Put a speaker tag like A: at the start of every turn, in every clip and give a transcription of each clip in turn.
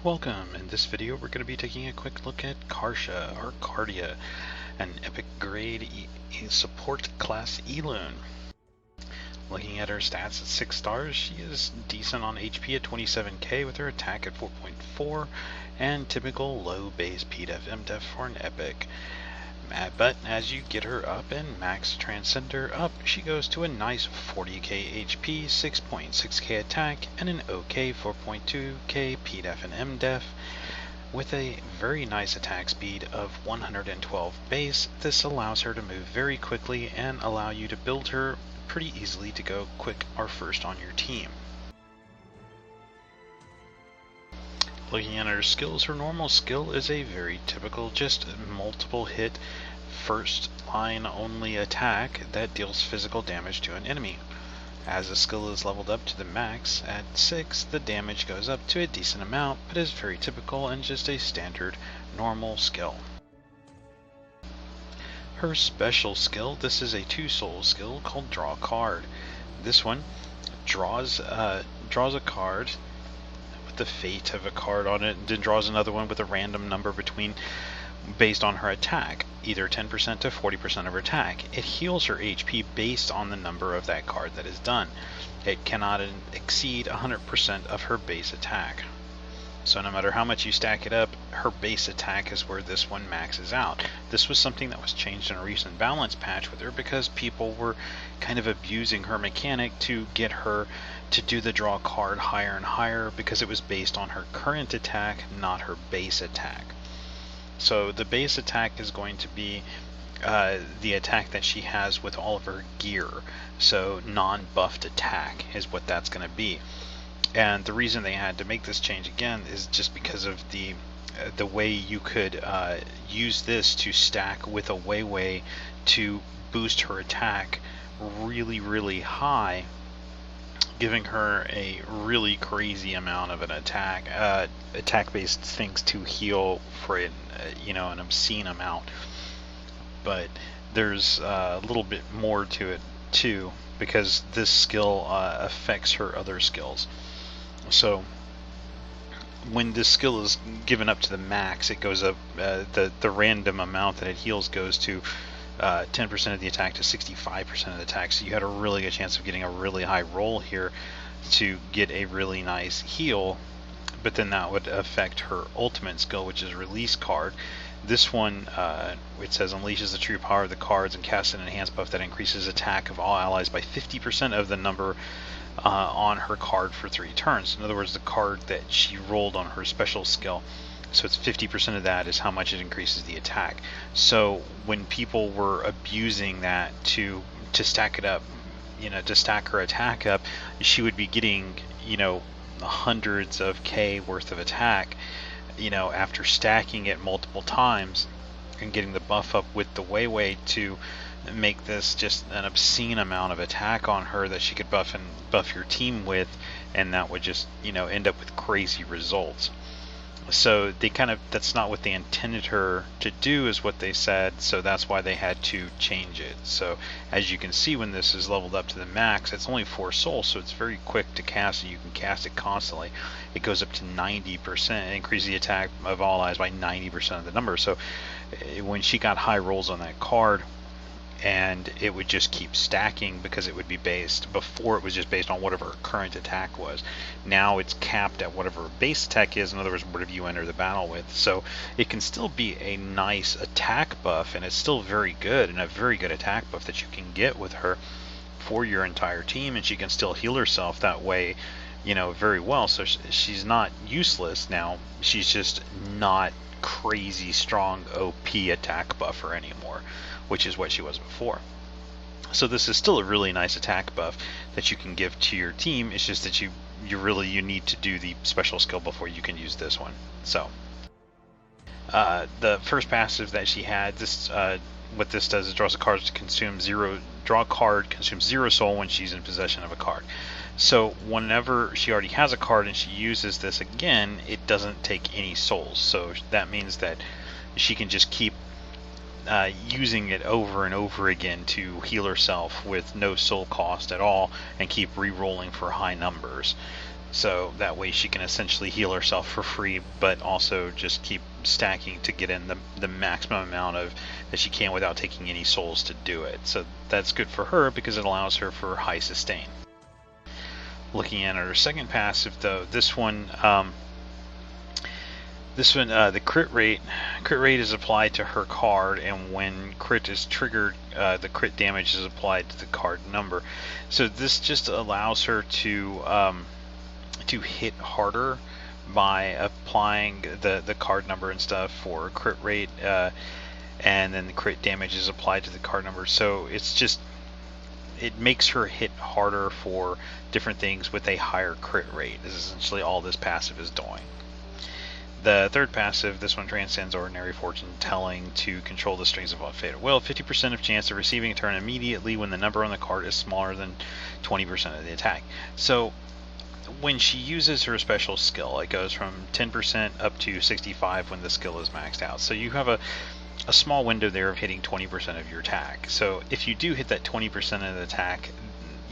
A: Welcome. In this video we're going to be taking a quick look at Kartia, or Kartia, an epic grade support class Elune. Looking at her stats at 6 stars, she is decent on HP at 27k with her attack at 4.4 and typical low base PDEF MDEF for an epic. But as you get her up and max transcend her up, she goes to a nice 40k HP, 6.6k attack, and an OK 4.2k PDEF and MDEF. With a very nice attack speed of 112 base, this allows her to move very quickly and allow you to build her pretty easily to go quick or first on your team. Looking at her skills, her normal skill is a very typical, just multiple hit, first line only attack that deals physical damage to an enemy. As the skill is leveled up to the max at 6, the damage goes up to a decent amount, but is very typical and just a standard normal skill. Her special skill, this is a 2-soul skill called Draw Card. This one draws a card the fate of a card on it, and then draws another one with a random number based on her attack, either 10% to 40% of her attack. It heals her HP based on the number of that card that is done. It cannot exceed 100% of her base attack. So no matter how much you stack it up, her base attack is where this one maxes out. This was something that was changed in a recent balance patch with her because people were kind of abusing her mechanic to get her to do the draw card higher and higher because it was based on her current attack, not her base attack. So the base attack is going to be the attack that she has with all of her gear. So non-buffed attack is what that's going to be. And the reason they had to make this change again is just because of the way you could use this to stack with a Weiwei to boost her attack really high, giving her a really crazy amount of an attack-based things to heal for an obscene amount. But there's a little bit more to it too, because this skill affects her other skills. So when this skill is given up to the max, it goes up, the random amount that it heals goes to 10% of the attack to 65% of the attack. So you had a really good chance of getting a really high roll here to get a really nice heal, but then that would affect her ultimate skill, which is release card. This one, it says unleashes the true power of the cards and casts an enhanced buff that increases attack of all allies by 50% of the number on her card for 3 turns. In other words, the card that she rolled on her special skill. So it's 50% of that is how much it increases the attack. So when people were abusing that to stack it up, to stack her attack up, she would be getting, hundreds of K worth of attack, after stacking it multiple times and getting the buff up with the Weiwei to make this just an obscene amount of attack on her that she could buff your team with, and that would just end up with crazy results. So that's not what they intended her to do, is what they said, so that's why they had to change it. So as you can see, when this is leveled up to the max, it's only 4 souls, so it's very quick to cast, and you can cast it constantly. It goes up to 90%, increase the attack of all allies by 90% of the number. So when she got high rolls on that card, and it would just keep stacking, because it would be based, before it was just based on whatever her current attack was. Now it's capped at whatever her base attack is, in other words, whatever you enter the battle with. So it can still be a nice attack buff, and it's still very good, and a very good attack buff that you can get with her for your entire team, and she can still heal herself that way, very well. So she's not useless now, she's just not crazy strong OP attack buffer anymore, which is what she was before. So this is still a really nice attack buff that you can give to your team. It's just that you need to do the special skill before you can use this one. So the first passive that she had, what this does is draws a card to draw a card, consumes 0 soul when she's in possession of a card. So whenever she already has a card and she uses this again, it doesn't take any souls. So that means that she can just keep using it over and over again to heal herself with no soul cost at all, and keep re-rolling for high numbers. So that way she can essentially heal herself for free, but also just keep stacking to get in the maximum amount of that she can without taking any souls to do it. So that's good for her because it allows her for high sustain. Looking at her second passive though, this one, the crit rate is applied to her card, and when crit is triggered, the crit damage is applied to the card number. So this just allows her to hit harder by applying the card number and stuff for crit rate, and then the crit damage is applied to the card number. So it makes her hit harder for different things with a higher crit rate. This is essentially all this passive is doing. The third passive, this one transcends ordinary fortune telling to control the strings of fatal will. 50% of chance of receiving a turn immediately when the number on the card is smaller than 20% of the attack. So when she uses her special skill, it goes from 10% up to 65 when the skill is maxed out. So you have a small window there of hitting 20% of your attack. So if you do hit that 20% of the attack,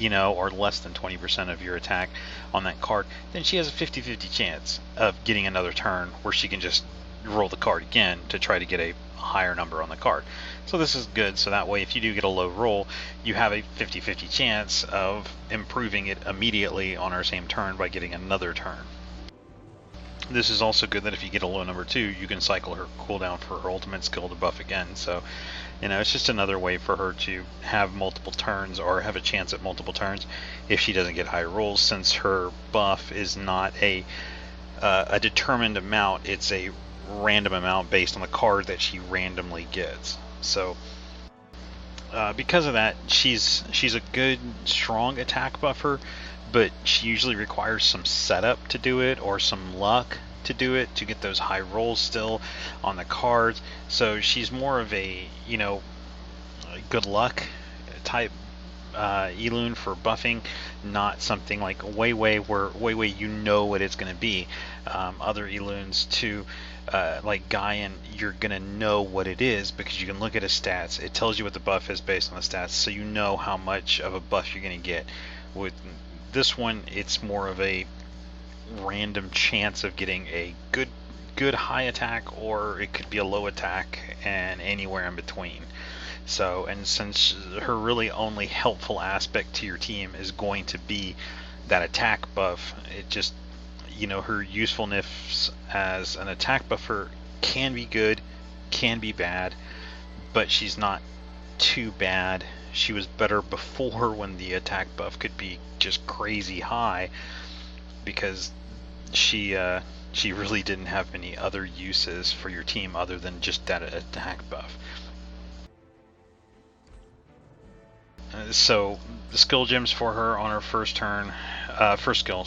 A: or less than 20% of your attack on that card, then she has a 50-50 chance of getting another turn where she can just roll the card again to try to get a higher number on the card. So this is good, so that way if you do get a low roll, you have a 50-50 chance of improving it immediately on our same turn by getting another turn. This is also good that if you get a low number 2, you can cycle her cooldown for her ultimate skill to buff again. So, it's just another way for her to have multiple turns, or have a chance at multiple turns if she doesn't get high rolls, since her buff is not a determined amount, it's a random amount based on the card that she randomly gets. So because of that, she's a good strong attack buffer, but she usually requires some setup to do it, or some luck to do it, to get those high rolls still on the cards. So she's more of a good luck type Elune for buffing, not something like Wei Wei where Wei Wei what it's going to be. Other Elunes too, like Gaian, you're going to know what it is because you can look at his stats. It tells you what the buff is based on the stats, so you know how much of a buff you're going to get. With this one, it's more of a random chance of getting a good high attack, or it could be a low attack, and anywhere in between. So, and since her really only helpful aspect to your team is going to be that attack buff, it just, her usefulness as an attack buffer can be good, can be bad, but she's not too bad. She was better before, when the attack buff could be just crazy high, because she really didn't have many other uses for your team other than just that attack buff. So the skill gems for her on her first turn, first skill,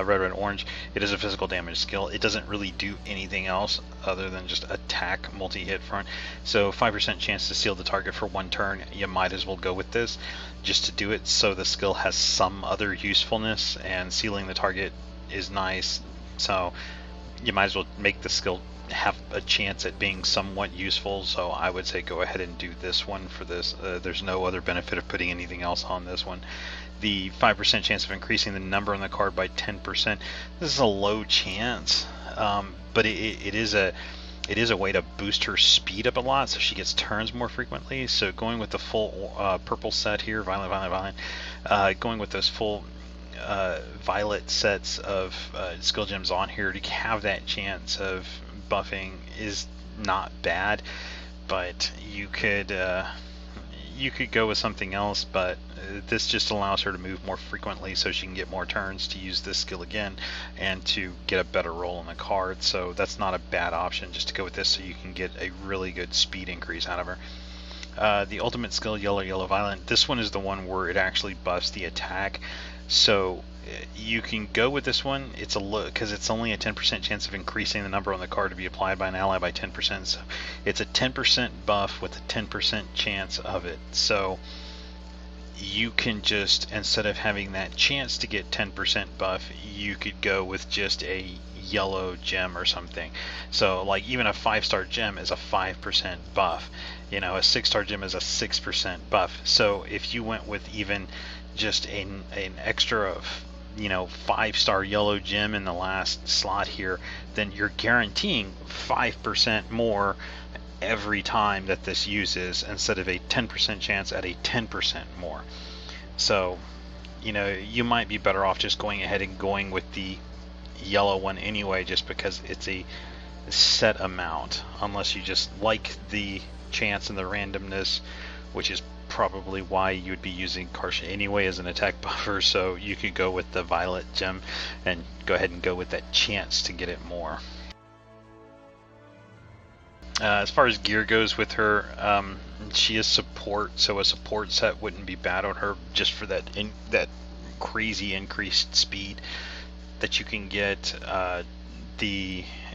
A: red, orange, it is a physical damage skill. It doesn't really do anything else other than just attack multi-hit front. So 5% chance to seal the target for 1 turn. You might as well go with this just to do it, so the skill has some other usefulness, and sealing the target is nice. So you might as well make the skill have a chance at being somewhat useful. So I would say go ahead and do this one for this. There's no other benefit of putting anything else on this one. The 5% chance of increasing the number on the card by 10%. This is a low chance, but it is a way to boost her speed up a lot, so she gets turns more frequently. So going with the full purple set here, violet, going with those full violet sets of skill gems on here to have that chance of buffing is not bad. But you could go with something else, but this just allows her to move more frequently, so she can get more turns to use this skill again and to get a better roll on the card. So that's not a bad option, just to go with this so you can get a really good speed increase out of her. The ultimate skill, yellow, violet, this one is the one where it actually buffs the attack. So you can go with this one. It's a low, because it's only a 10% chance of increasing the number on the card to be applied by an ally by 10%. So it's a 10% buff with a 10% chance of it. So you can just, instead of having that chance to get 10% buff, you could go with just a yellow gem or something. So like even a 5-star gem is a 5% buff. A 6-star gem is a 6% buff. So if you went with even just an extra 5-star yellow gem in the last slot here, then you're guaranteeing 5% more every time that this uses, instead of a 10% chance at a 10% more. So, you might be better off just going ahead and going with the yellow one anyway, just because it's a set amount, unless you just like the chance and the randomness, which is probably why you would be using Kartia anyway as an attack buffer. So you could go with the violet gem and go ahead and go with that chance to get it more. As far as gear goes with her, she is support, so a support set wouldn't be bad on her, just for that crazy increased speed that you can get.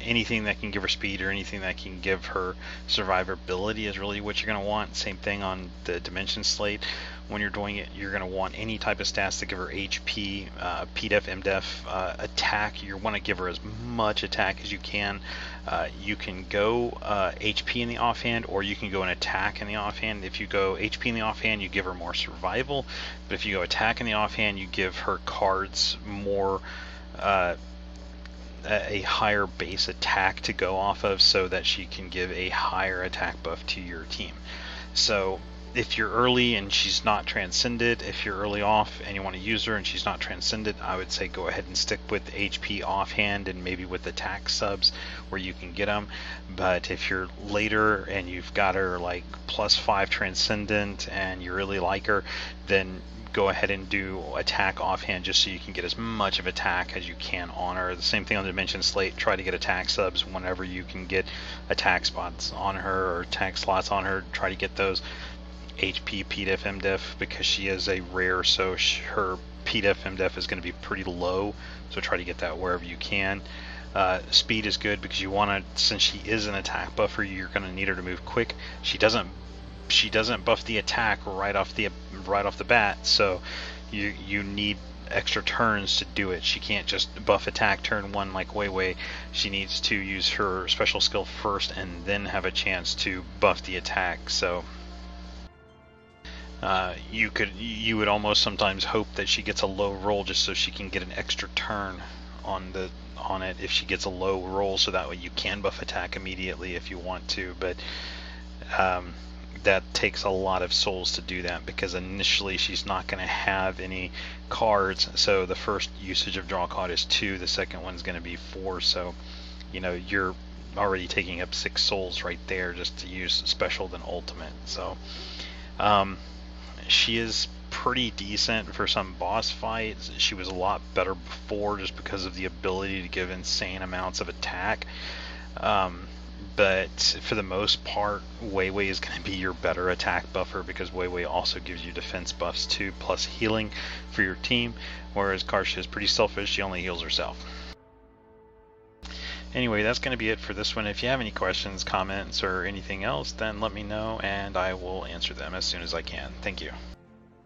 A: Anything that can give her speed or anything that can give her survivability is really what you're going to want. Same thing on the dimension slate. When you're doing it, you're going to want any type of stats to give her HP, PDEF, MDEF, attack. You want to give her as much attack as you can. You can go HP in the offhand, or you can go an attack in the offhand. If you go HP in the offhand, you give her more survival, but if you go attack in the offhand, you give her cards more a higher base attack to go off of, so that she can give a higher attack buff to your team. So if you're early and she's not transcended, if you're early off and you want to use her and she's not transcended, I would say go ahead and stick with HP offhand and maybe with attack subs where you can get them. But if you're later and you've got her like +5 transcendent and you really like her, then go ahead and do attack offhand, just so you can get as much of attack as you can on her. The same thing on the dimension slate. Try to get attack subs whenever you can get attack spots on her or attack slots on her. Try to get those HP, PDEF, MDEF, because she is a rare, so her PDEF, MDEF is going to be pretty low, so try to get that wherever you can. Speed is good because you want to, since she is an attack buffer, you're going to need her to move quick. She doesn't buff the attack right off the bat, so you need extra turns to do it. She can't just buff attack turn 1 like Wei. She needs to use her special skill first and then have a chance to buff the attack. So you would almost sometimes hope that she gets a low roll just so she can get an extra turn on it if she gets a low roll, so that way you can buff attack immediately if you want to. But that takes a lot of souls to do that, because initially she's not going to have any cards. So the first usage of draw card is 2, the second one's going to be 4, so you're already taking up 6 souls right there just to use special then ultimate. So she is pretty decent for some boss fights. She was a lot better before, just because of the ability to give insane amounts of attack. But for the most part, Wei is going to be your better attack buffer, because Wei also gives you defense buffs too, plus healing for your team, whereas Kartia is pretty selfish. She only heals herself. Anyway, that's going to be it for this one. If you have any questions, comments, or anything else, then let me know and I will answer them as soon as I can. Thank you.